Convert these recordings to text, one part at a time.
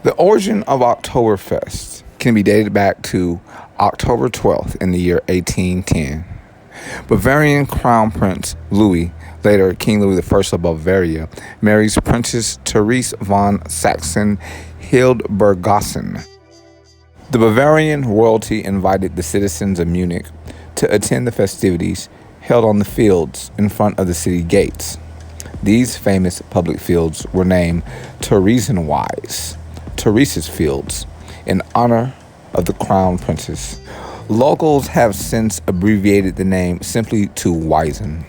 The origin of Oktoberfest can be dated back to October 12th in the year 1810. Bavarian Crown Prince Louis, later King Louis I of Bavaria, marries Princess Therese von Sachsen-Hildburghausen. The Bavarian royalty invited the citizens of Munich to attend the festivities held on the fields in front of the city gates. These famous public fields were named Theresienwiese, Therese's Fields, in honor of the crown princess. Locals have since abbreviated the name simply to Wiesen.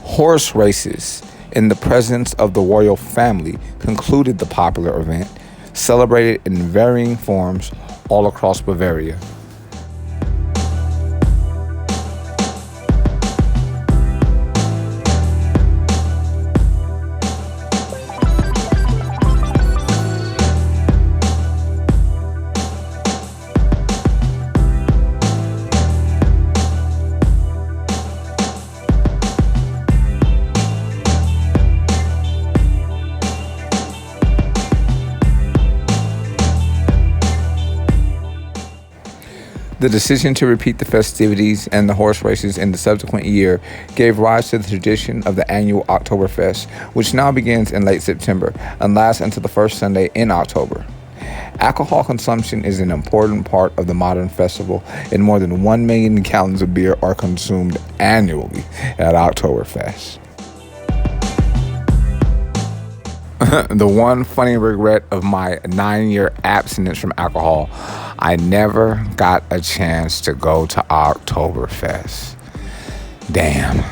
Horse races in the presence of the royal family concluded the popular event, celebrated in varying forms all across Bavaria. The decision to repeat the festivities and the horse races in the subsequent year gave rise to the tradition of the annual Oktoberfest, which now begins in late September and lasts until the first Sunday in October. Alcohol consumption is an important part of the modern festival, and more than 1 million gallons of beer are consumed annually at Oktoberfest. The one funny regret of my 9-year abstinence from alcohol, I never got a chance to go to Oktoberfest. Damn.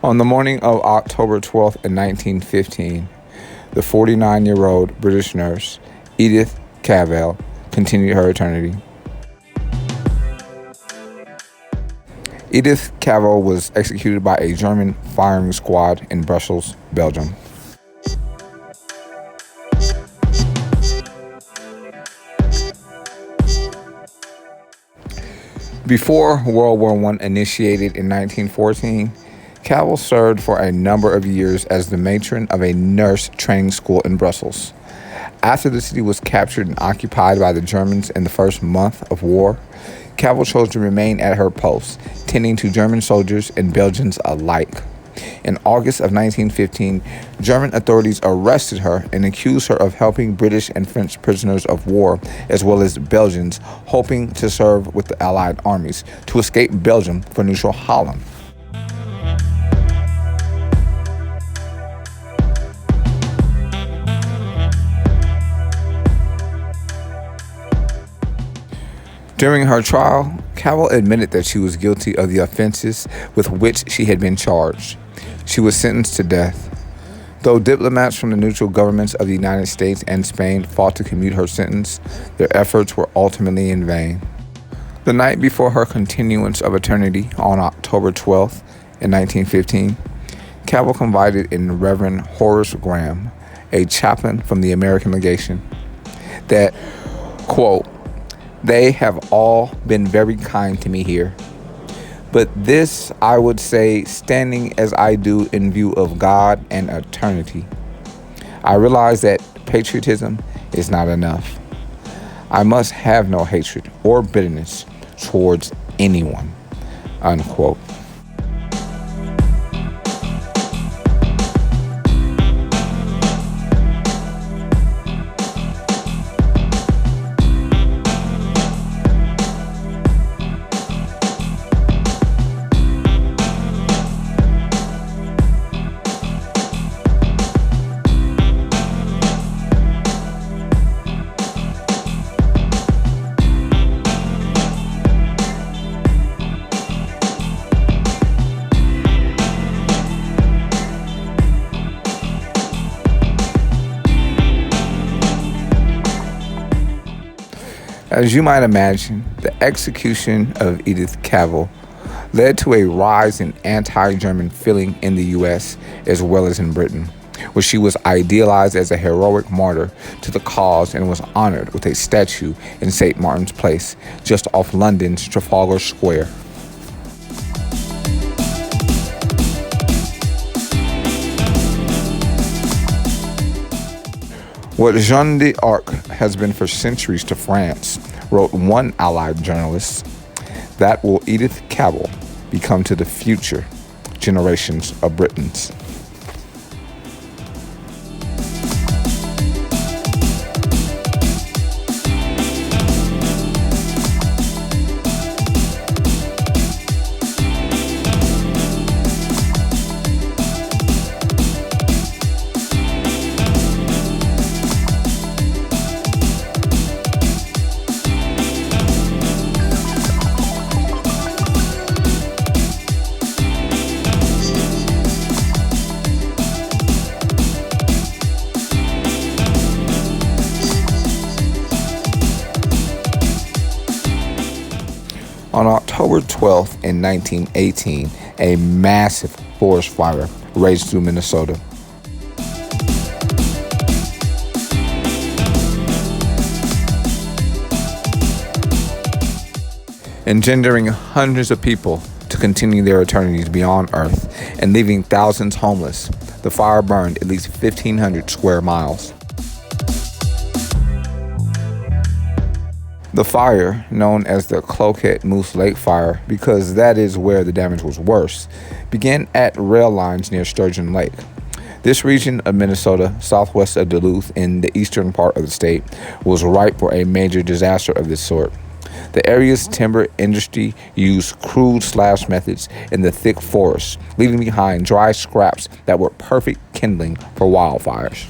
On the morning of October 12th in 1915, The 49-year-old British nurse, Edith Cavell, continued her eternity. Edith Cavell was executed by a German firing squad in Brussels, Belgium. Before World War I initiated in 1914, Cavell served for a number of years as the matron of a nurse training school in Brussels. After the city was captured and occupied by the Germans in the first month of war, Cavell chose to remain at her post, tending to German soldiers and Belgians alike. In August of 1915, German authorities arrested her and accused her of helping British and French prisoners of war, as well as Belgians hoping to serve with the Allied armies to escape Belgium for neutral Holland. During her trial, Cavell admitted that she was guilty of the offenses with which she had been charged. She was sentenced to death. Though diplomats from the neutral governments of the United States and Spain fought to commute her sentence, their efforts were ultimately in vain. The night before her continuance of eternity on October 12th in 1915, Cavell confided in Reverend Horace Graham, a chaplain from the American legation, that, quote, "They have all been very kind to me here. But this, I would say, standing as I do in view of God and eternity, I realize that patriotism is not enough. I must have no hatred or bitterness towards anyone," unquote. As you might imagine, the execution of Edith Cavell led to a rise in anti-German feeling in the U.S. as well as in Britain, where she was idealized as a heroic martyr to the cause and was honored with a statue in St. Martin's Place, just off London's Trafalgar Square. What Jeanne d'Arc has been for centuries to France, wrote one Allied journalist, that will Edith Cavell become to the future generations of Britons. On October 12th in 1918, a massive forest fire raged through Minnesota. Engendering hundreds of people to continue their eternities beyond Earth and leaving thousands homeless. The fire burned at least 1,500 square miles. The fire, known as the Cloquet Moose Lake Fire because that is where the damage was worse, began at rail lines near Sturgeon Lake. This region of Minnesota, southwest of Duluth in the eastern part of the state, was ripe for a major disaster of this sort. The area's timber industry used crude slash methods in the thick forest, leaving behind dry scraps that were perfect kindling for wildfires.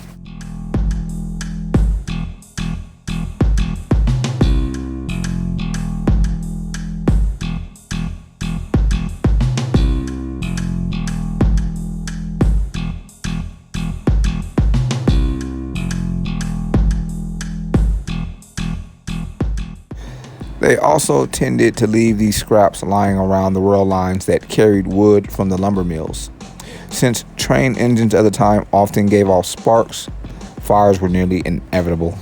They also tended to leave these scraps lying around the rail lines that carried wood from the lumber mills. Since train engines at the time often gave off sparks, fires were nearly inevitable.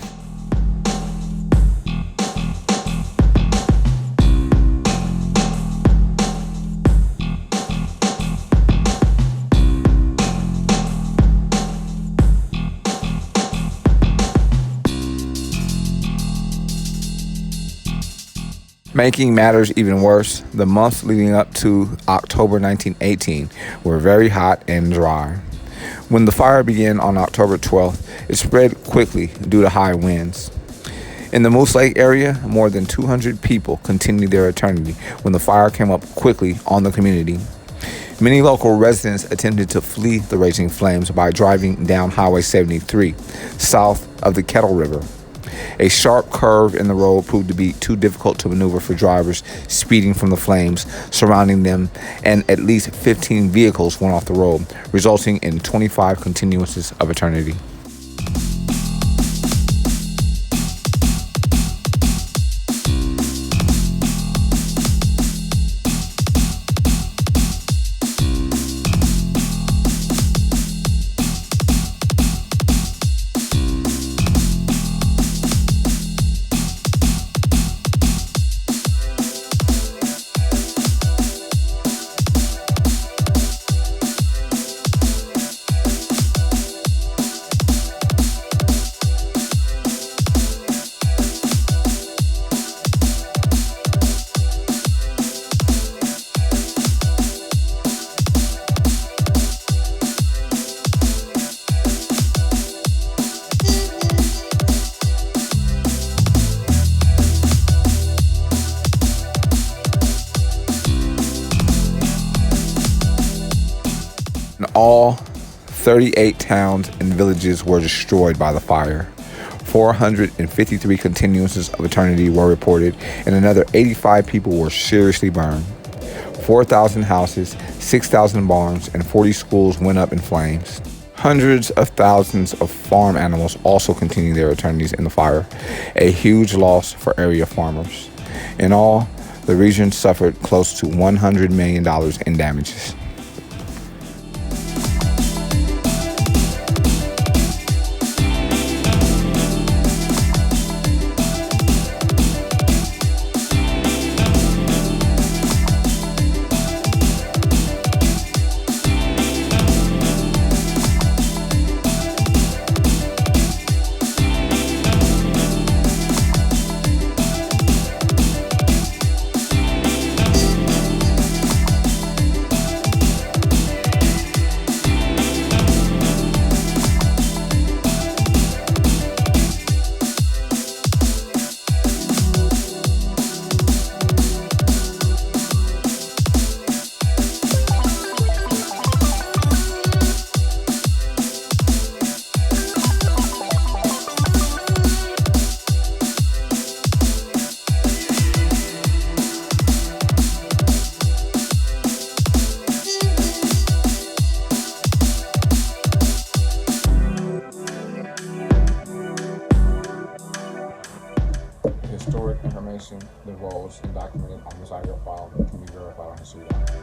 Making matters even worse, the months leading up to October 1918 were very hot and dry. When the fire began on October 12th, it spread quickly due to high winds. In the Moose Lake area, more than 200 people continued their eternity when the fire came up quickly on the community. Many local residents attempted to flee the raging flames by driving down Highway 73, south of the Kettle River. A sharp curve in the road proved to be too difficult to maneuver for drivers speeding from the flames surrounding them, and at least 15 vehicles went off the road, resulting in 25 continuances of eternity. All 38 towns and villages were destroyed by the fire. 453 continuances of eternity were reported, and another 85 people were seriously burned. 4,000 houses, 6,000 barns, and 40 schools went up in flames. Hundreds of thousands of farm animals also continued their eternities in the fire, a huge loss for area farmers. In all, the region suffered close to $100 million in damages. Historic information, the roles, and documented on this audio file can be verified on history.com.